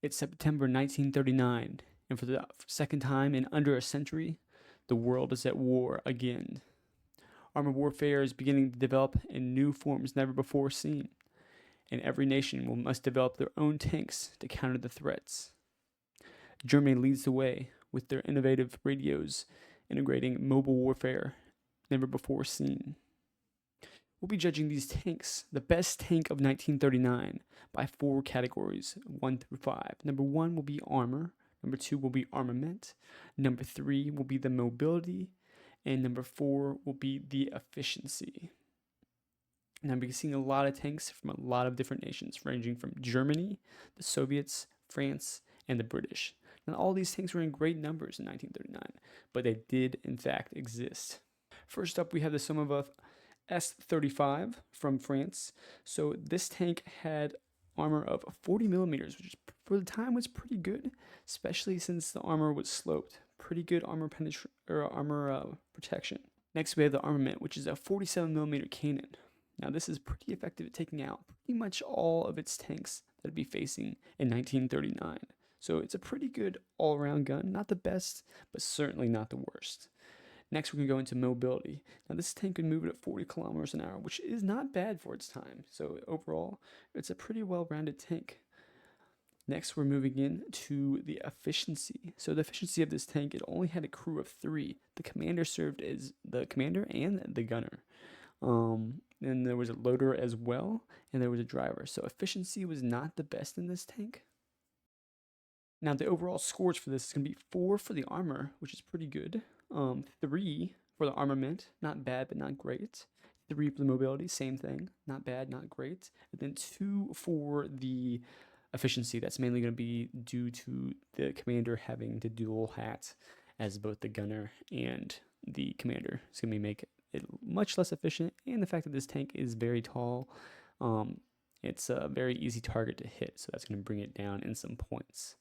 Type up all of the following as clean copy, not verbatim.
It's September 1939, and for the second time in under a century, the world is at war again. Armored warfare is beginning to develop in new forms never before seen, and every nation must develop their own tanks to counter the threats. Germany leads the way with their innovative radios integrating mobile warfare never before seen. We'll be judging these tanks, the best tank of 1939, by 4 categories, 1 through 5. Number 1 will be armor, number 2 will be armament, number 3 will be the mobility, and number 4 will be the efficiency. Now we're seeing a lot of tanks from a lot of different nations, ranging from Germany, the Soviets, France, and the British. Now all these tanks were in great numbers in 1939, but they did in fact exist. First up, we have the Somov S-35 from France. So this tank had armor of 40 millimeters, which for the time was pretty good, especially since the armor was sloped. Pretty good armor protection. Next, we have the armament, which is a 47 millimeter cannon. Now this is pretty effective at taking out pretty much all of its tanks that it'd be facing in 1939. So it's a pretty good all-around gun. Not the best, but certainly not the worst. Next, we're going to go into mobility. Now, this tank can move at 40 kilometers an hour, which is not bad for its time. So overall, it's a pretty well-rounded tank. Next, we're moving into the efficiency. So the efficiency of this tank, it only had a crew of 3. The commander served as the commander and the gunner. And there was a loader as well, and there was a driver. So efficiency was not the best in this tank. Now, the overall scores for this is going to be 4 for the armor, which is pretty good. 3 for the armament, not bad, but not great. 3 for the mobility, same thing, not bad, not great. And then 2 for the efficiency. That's mainly going to be due to the commander having the dual hat as both the gunner and the commander. It's going to make it much less efficient, and the fact that this tank is very tall, it's a very easy target to hit, so that's going to bring it down in some points.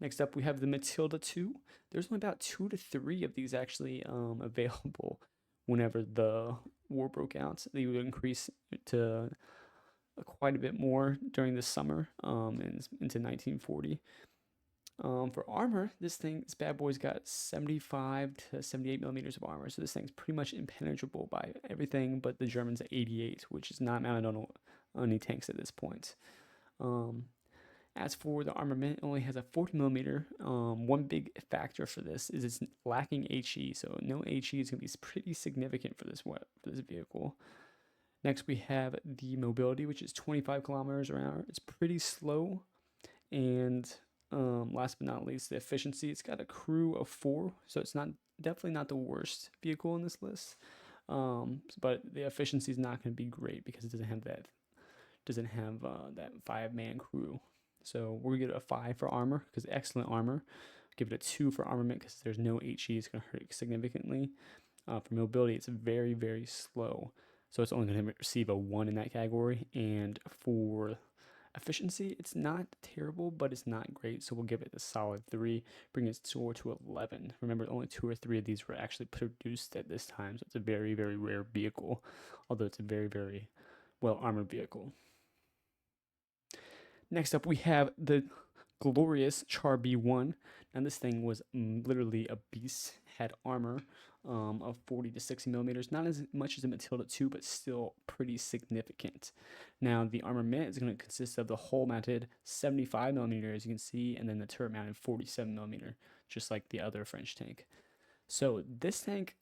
Next up, we have the Matilda 2. There's only about 2 to 3 of these actually available whenever the war broke out. They would increase to quite a bit more during the summer into 1940. For armor, this bad boy's got 75 to 78 millimeters of armor, so this thing's pretty much impenetrable by everything but the Germans' 88, which is not mounted on any tanks at this point. As for the armament, it only has a 40 millimeter. One big factor for this is it's lacking HE, so no HE is going to be pretty significant for this vehicle. Next, we have the mobility, which is 25 kilometers an hour. It's pretty slow. And last but not least, the efficiency. It's got a crew of 4, so it's definitely not the worst vehicle in this list. But the efficiency is not going to be great because it doesn't have that 5-man crew. So we're going to give it a 5 for armor because excellent armor. Give it a 2 for armament because there's no HE. It's going to hurt significantly. For mobility, it's very, very slow. So it's only going to receive a 1 in that category. And for efficiency, it's not terrible, but it's not great. So we'll give it a solid 3, bring its score to 11. Remember, only 2 or 3 of these were actually produced at this time. So it's a very, very rare vehicle, although it's a very, very well-armored vehicle. Next up, we have the glorious Char B1. Now, this thing was literally a beast. Had armor of 40 to 60 millimeters. Not as much as the Matilda 2, but still pretty significant. Now, the armament is going to consist of the hull-mounted 75 millimeter, as you can see, and then the turret-mounted 47 millimeter, just like the other French tank. So this tank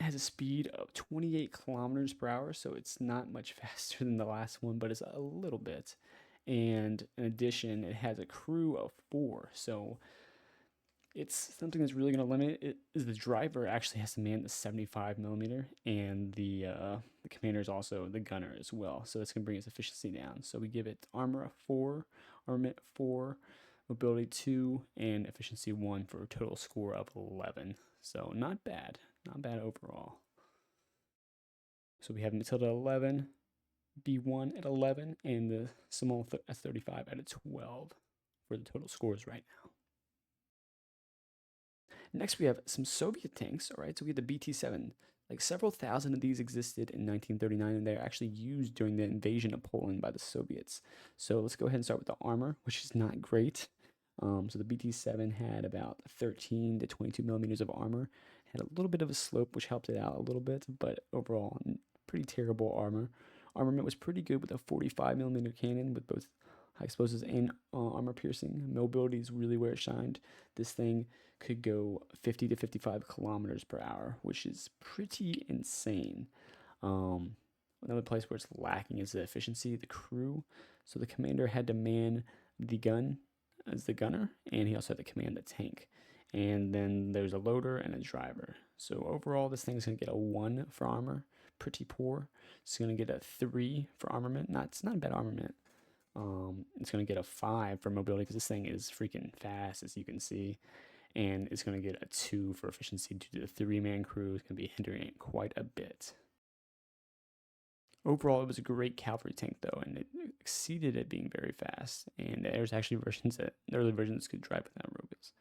has a speed of 28 kilometers per hour, so it's not much faster than the last one, but it's a little bit. And in addition, it has a crew of 4, so it's something that's really going to limit it. Is the driver actually has to man the 75 millimeter, and the commander is also the gunner as well, so it's going to bring its efficiency down. So we give it armor of 4, armament 4, mobility 2, and efficiency 1 for a total score of 11. So not bad overall. So we have Matilda 11, B1 at 11, and the Somov S-35 at a 12 for the total scores right now. Next, we have some Soviet tanks. All right, so we have the BT-7. Like several thousand of these existed in 1939, and they were actually used during the invasion of Poland by the Soviets. So let's go ahead and start with the armor, which is not great. So the BT-7 had about 13 to 22 millimeters of armor, had a little bit of a slope, which helped it out a little bit, but overall, pretty terrible armor. Armament was pretty good with a 45 millimeter cannon with both high explosives and armor piercing. Mobility is really where it shined. This thing could go 50 to 55 kilometers per hour, which is pretty insane. Another place where it's lacking is the efficiency, the crew. So the commander had to man the gun as the gunner, and he also had to command the tank. And then there's a loader and a driver. So overall, this thing's gonna get a 1 for armor, pretty poor. It's gonna get a 3 for armament. It's not a bad armament. It's gonna get a 5 for mobility because this thing is freaking fast, as you can see, and it's gonna get a 2 for efficiency due to the 3-man crew. It's gonna be hindering it quite a bit. Overall, it was a great cavalry tank though, and it exceeded it being very fast. And there's actually early versions could drive without robots.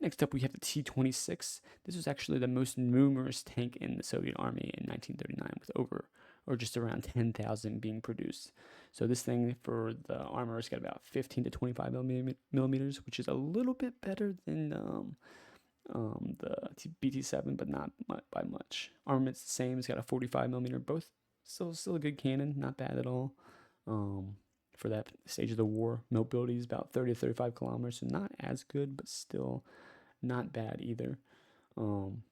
Next up, we have the T-26. This was actually the most numerous tank in the Soviet Army in 1939, with just around 10,000 being produced. So this thing for the armor has got about 15 to 25 millimeters, which is a little bit better than the BT-7, but not by much. Armament's the same. It's got a 45 millimeter, both still a good cannon, not bad at all. For that stage of the war, mobility is about 30 to 35 kilometers, so not as good, but still not bad either. And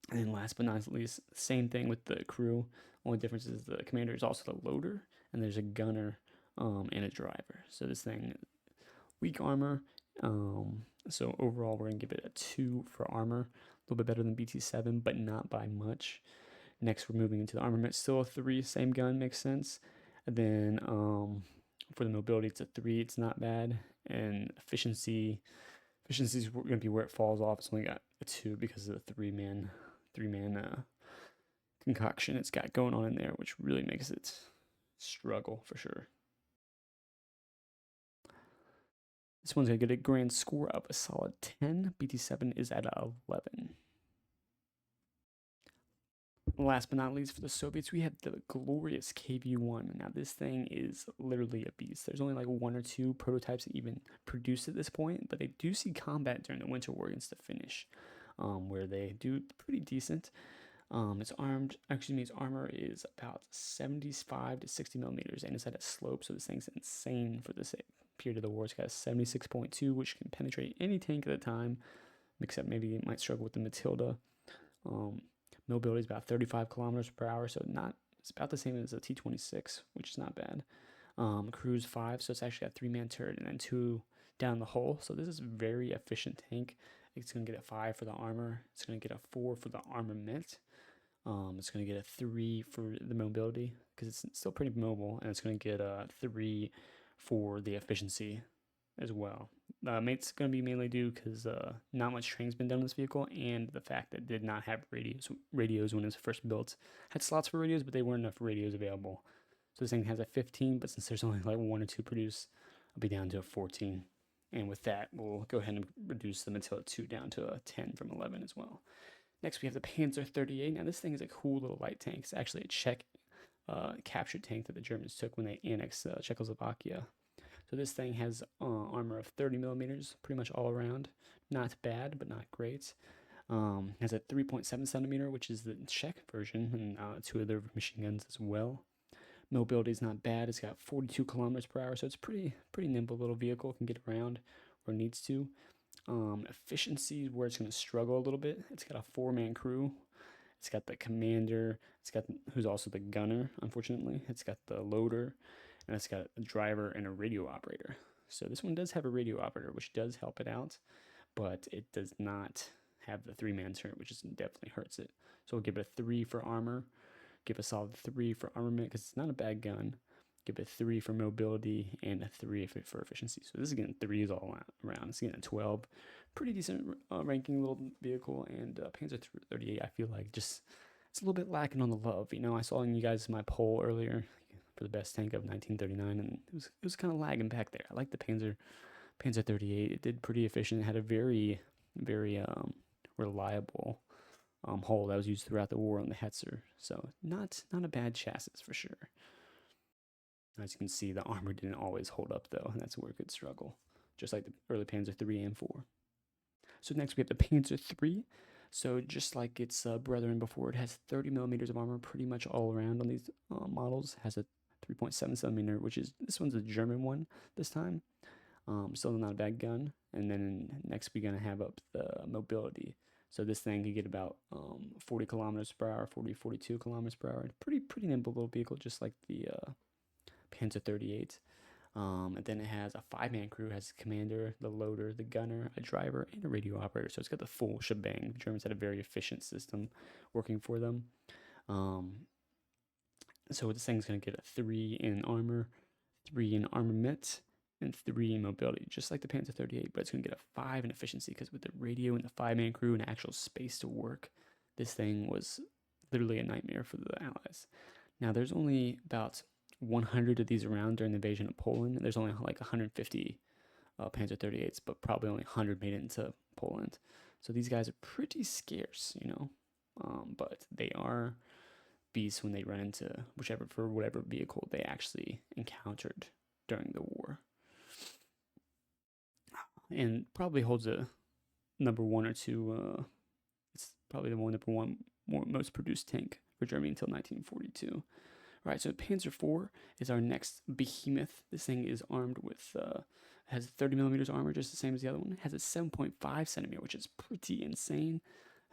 then last but not least, same thing with the crew. Only difference is the commander is also the loader, and there's a gunner and a driver. So this thing, weak armor. So overall, we're gonna give it a 2 for armor, a little bit better than BT-7, but not by much. Next, we're moving into the armament. Still a 3, same gun, makes sense. And then for the mobility, it's a 3. It's not bad. And efficiency is going to be where it falls off. It's only got a 2 because of the three-man concoction it's got going on in there, which really makes it struggle for sure. This one's going to get a grand score of a solid 10. BT-7 is at 11. Last but not least, for the Soviets, we have the glorious KV-1. Now, this thing is literally a beast. There's only like 1 or 2 prototypes that even produced at this point, but they do see combat during the Winter War against the Finnish, where they do pretty decent. Its armor is about 75 to 60 millimeters, and it's at a slope, so this thing's insane for this period of the war. It's got a 76.2, which can penetrate any tank at a time, except maybe it might struggle with the Matilda. Mobility is about 35 kilometers per hour, so it's about the same as a T-26, which is not bad. Cruise 5, so it's actually a 3-man turret and then 2 down the hole. So this is a very efficient tank. It's going to get a 5 for the armor. It's going to get a 4 for the armament. It's going to get a 3 for the mobility because it's still pretty mobile, and it's going to get a 3 for the efficiency as well. Mate's going to be mainly due because not much training's been done on this vehicle, and the fact that it did not have radios when it was first built. Had slots for radios, but they weren't enough radios available. So this thing has a 15, but since there's only like 1 or 2 produced, I'll be down to a 14. And with that, we'll go ahead and reduce the Matilda 2 down to a 10 from 11 as well. Next, we have the Panzer 38. Now, this thing is a cool little light tank. It's actually a Czech captured tank that the Germans took when they annexed Czechoslovakia. So this thing has armor of 30 millimeters, pretty much all around. Not bad, but not great. Has a 3.7 centimeter, which is the Czech version, and 2 other machine guns as well. Mobility is not bad. It's got 42 kilometers per hour, so it's pretty nimble little vehicle. It can get around where it needs to. Efficiency is where it's going to struggle a little bit. It's got a 4-man crew. It's got the commander. Who's also the gunner, unfortunately. It's got the loader. And it's got a driver and a radio operator. So this one does have a radio operator, which does help it out, but it does not have the 3-man turret, which definitely hurts it. So we'll give it a 3 for armor, give a solid 3 for armament, because it's not a bad gun. Give it a 3 for mobility, and a 3 for efficiency. So this is getting 3s all around. It's getting a 12. Pretty decent ranking little vehicle, and Panzer 38, I feel like it's a little bit lacking on the love. I saw in you guys my poll earlier for the best tank of 1939, and it was kind of lagging back there. I like the Panzer 38. It did pretty efficient. It had a very reliable hull that was used throughout the war on the Hetzer. So not a bad chassis for sure. As you can see, the armor didn't always hold up though, and that's where it could struggle, just like the early Panzer III and IV. So next we have the Panzer III. So just like its brethren before, it has 30 millimeters of armor pretty much all around on these models. It has a 3.7 centimeter, which is, this one's a German one this time. Still not a bad gun. And then next we're gonna have up the mobility. So this thing can get about 40 kilometers per hour, 42 kilometers per hour. Pretty nimble little vehicle, just like the Panzer 38. And then it has a 5-man crew. It has a commander, the loader, the gunner, a driver, and a radio operator. So it's got the full shebang. The Germans had a very efficient system working for them. So this thing's going to get a 3 in armor, 3 in armament, and 3 in mobility, just like the Panzer 38, but it's going to get a 5 in efficiency because with the radio and the 5-man crew and actual space to work, this thing was literally a nightmare for the Allies. Now, there's only about 100 of these around during the invasion of Poland. There's only like 150 Panzer 38s, but probably only 100 made it into Poland. So these guys are pretty scarce, you know, but they are beasts when they run into whatever vehicle they actually encountered during the war. And probably holds a number 1 or 2. It's probably the number one most produced tank for Germany until 1942. Right, so Panzer IV is our next behemoth. This thing is armed with, has 30 millimeters armor, just the same as the other one. It has a 7.5 centimeter, which is pretty insane.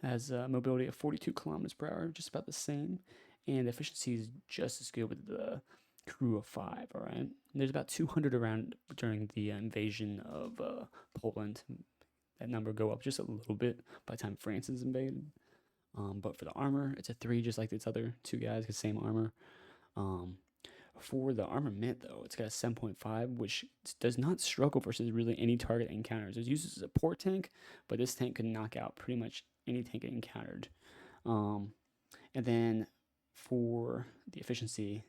It has a mobility of 42 kilometers per hour, just about the same. And efficiency is just as good with the crew of 5, all right? And there's about 200 around during the invasion of Poland. That number go up just a little bit by the time France is invaded. But for the armor, it's a 3, just like its other 2 guys, the same armor. For the armament, though, it's got a 7.5, which does not struggle versus really any target it encounters. It's used as a support tank, but this tank could knock out pretty much any tank it encountered. And then for the efficiency,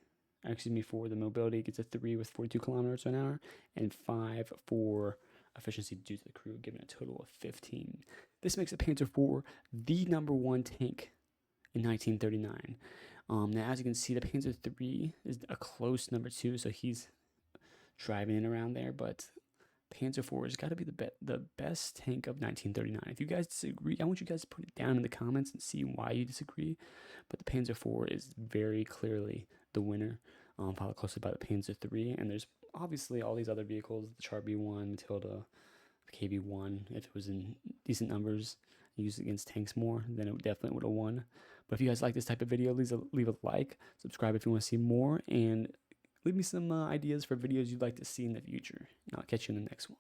for the mobility, it gets a 3 with 42 kilometers an hour, and 5 for efficiency due to the crew, giving a total of 15. This makes the Panzer IV the number 1 tank in 1939. Now, as you can see, the Panzer III is a close number 2, so he's driving it around there, but Panzer IV has got to be the best tank of 1939. If you guys disagree, I want you guys to put it down in the comments and see why you disagree, but the Panzer IV is very clearly the winner, followed closely by the Panzer III, and there's obviously all these other vehicles, the Char B1, Matilda, the KB1. If it was in decent numbers, used against tanks more, then it definitely would have won. But if you guys like this type of video, leave a like, subscribe if you want to see more, and leave me some ideas for videos you'd like to see in the future. And I'll catch you in the next one.